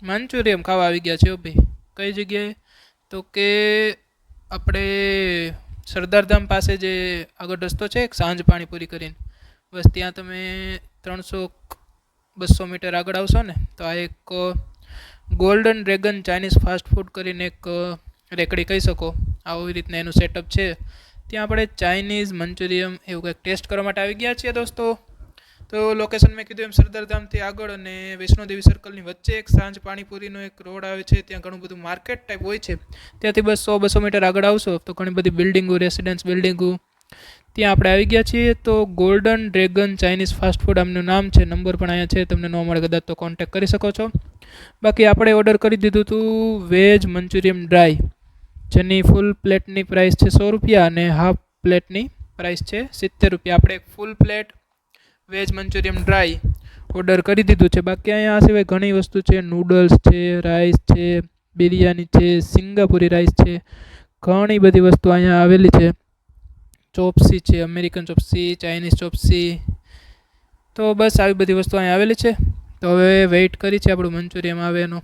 મંચુરિયમ ખાવા આવી ગયા છે ભાઈ. કઈ જગ્યાએ? તો કે આપણે સરદારધામ પાસે જે આગળ રસ્તો છે એક સાંજ પાણીપુરી કરીને, બસ ત્યાં તમે 300-200 મીટર આગળ આવશો ને તો આ એક golden dragon Chinese fast food કરીને એક રેકડી કહી શકો. આવી રીતના એનું સેટઅપ છે. ત્યાં આપણે ચાઇનીઝ મંચુરિયમ એવું કંઈક ટેસ્ટ કરવા માટે આવી ગયા છીએ દોસ્તો. તો લોકેશન મેં કીધું એમ સરદારધામથી આગળ અને વૈષ્ણોદેવી સર્કલની વચ્ચે એક સાંજ પાણીપુરીનો એક રોડ આવે છે. ત્યાં ઘણું બધું માર્કેટ ટાઈપ હોય છે. ત્યાંથી બસ 100-200 મીટર આગળ આવશો તો ઘણી બધી બિલ્ડિંગો, રેસિડેન્સ બિલ્ડિંગો, ત્યાં આપણે આવી ગયા છીએ. તો golden dragon Chinese fast food આમનું નામ છે. નંબર પણ અહીંયા છે, તમને ન મળે કદાચ તો કોન્ટેક્ટ કરી શકો છો. બાકી આપણે ઓર્ડર કરી દીધું હતું વેજ મંચુરિયમ ડ્રાય, જેની ફૂલ પ્લેટની પ્રાઇસ છે ₹100 અને હાફ પ્લેટની પ્રાઇસ છે ₹70. આપણે એક full plate veg Manchurian dry order કરી દીધું છે. બાકી અહીંયા આ સિવાય ઘણી વસ્તુ છે, નૂડલ્સ છે, રાઈસ છે, બિરયાની છે, સિંગાપુરી રાઈસ છે, ઘણી બધી વસ્તુ અહીંયા આવેલી છે. ચોપસી છે, અમેરિકન ચોપસી, ચાઇનીઝ ચોપસી, તો બસ આવી બધી વસ્તુ અહીંયા આવેલી છે. તો હવે વેઇટ કરી છે આપણું મંચુરિયમ આવે એનો.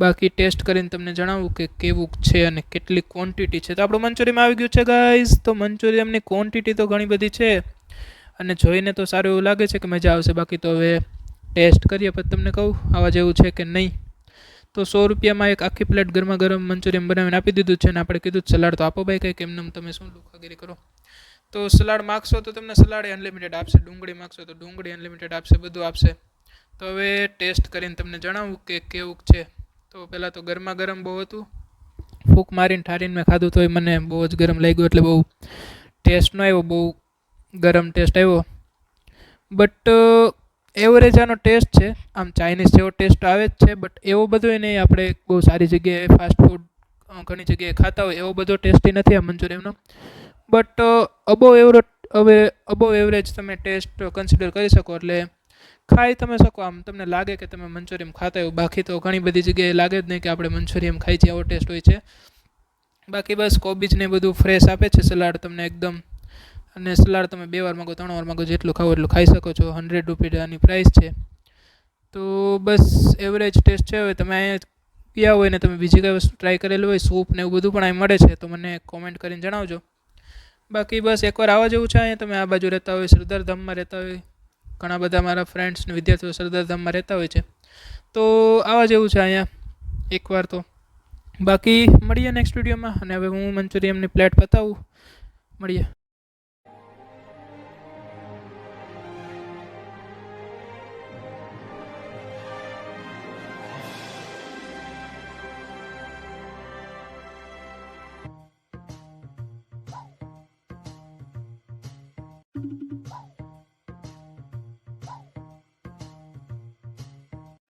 બાકી ટેસ્ટ કરીને તમને જણાવું કે કેવું છે અને કેટલી ક્વોન્ટિટી છે. તો આપણું મંચુરિયમ આવી ગયું છે ગાઈઝ. તો મંચુરિયમની ક્વોન્ટિટી તો ઘણી બધી છે અને જોઈને તો સારું એવું લાગે છે કે મજા આવશે. બાકી તો હવે ટેસ્ટ કરીએ પછી તમને કહું આવા જેવું છે કે નહીં. તો ₹100 એક આખી પ્લેટ ગરમા ગરમ મંચુરિયમ બનાવીને આપી દીધું છે. અને આપણે કીધું સલાડ તો આપો ભાઈ, કંઈક એમને તમે શું લુખાગીરી કરો. તો સલાડ માગશો તો તમને સલાડ અનલિમિટેડ આપશે, ડુંગળી માગશો તો ડુંગળી અનલિમિટેડ આપશે, બધું આપશે. તો હવે ટેસ્ટ કરીને તમને જણાવું કે કેવું છે. તો પહેલાં તો ગરમા ગરમ બહુ હતું, ફૂંક મારીને ઠારીને મેં ખાધું તોય મને બહુ જ ગરમ લાગ્યું, એટલે બહુ ટેસ્ટ ન આવ્યો, બહુ ગરમ ટેસ્ટ આવ્યો. બટ એવરેજ આનો ટેસ્ટ છે. આમ ચાઇનીઝ જેવો ટેસ્ટ આવે જ છે, બટ એવો બધો નહીં આપણે બહુ સારી જગ્યાએ ફાસ્ટ ફૂડ ઘણી જગ્યાએ ખાતા હોય એવો બધો ટેસ્ટી નથી આ મંચુરિયમનો. બટ અબોવ એવરેજ તમે ટેસ્ટ કન્સિડર કરી શકો, એટલે ખાઈ તમે શકો. આમ તમને લાગે કે તમે મંચુરિયમ ખાતા હોય. બાકી તો ઘણી બધી જગ્યાએ લાગે જ નહીં કે આપણે મંચુરિયમ ખાઈ છીએ, આવો ટેસ્ટ હોય છે. બાકી બસ કોબીજને બધું ફ્રેશ આપે છે, સલાડ તમને એકદમ. અને સલાડ તમે 2 વાર માગો 3 વાર માગો જેટલું ખાવો એટલું ખાઈ શકો છો. ₹100 આની પ્રાઇસ છે. તો બસ એવરેજ ટેસ્ટ છે. હવે તમે અહીંયા ગયા હોય ને તમે બીજી કઈ વસ્તુ ટ્રાય કરેલું હોય, સૂપ ને એવું બધું પણ અહીં મળે છે, તો મને કોમેન્ટ કરીને જણાવજો. બાકી બસ એકવાર આવવા જેવું છે. અહીંયા તમે આ બાજુ રહેતા હોય, સરદારધામમાં રહેતા હોય, ઘણા બધા મારા ફ્રેન્ડ્સ ને વિદ્યાર્થીઓ સરદારધામમાં રહેતા હોય છે, તો આવવા જેવું છે અહીંયા એકવાર તો. બાકી મળીએ નેક્સ્ટ વિડીયોમાં. અને હવે હું મંચુરિયમની પ્લેટ પતાવું. મળીએ.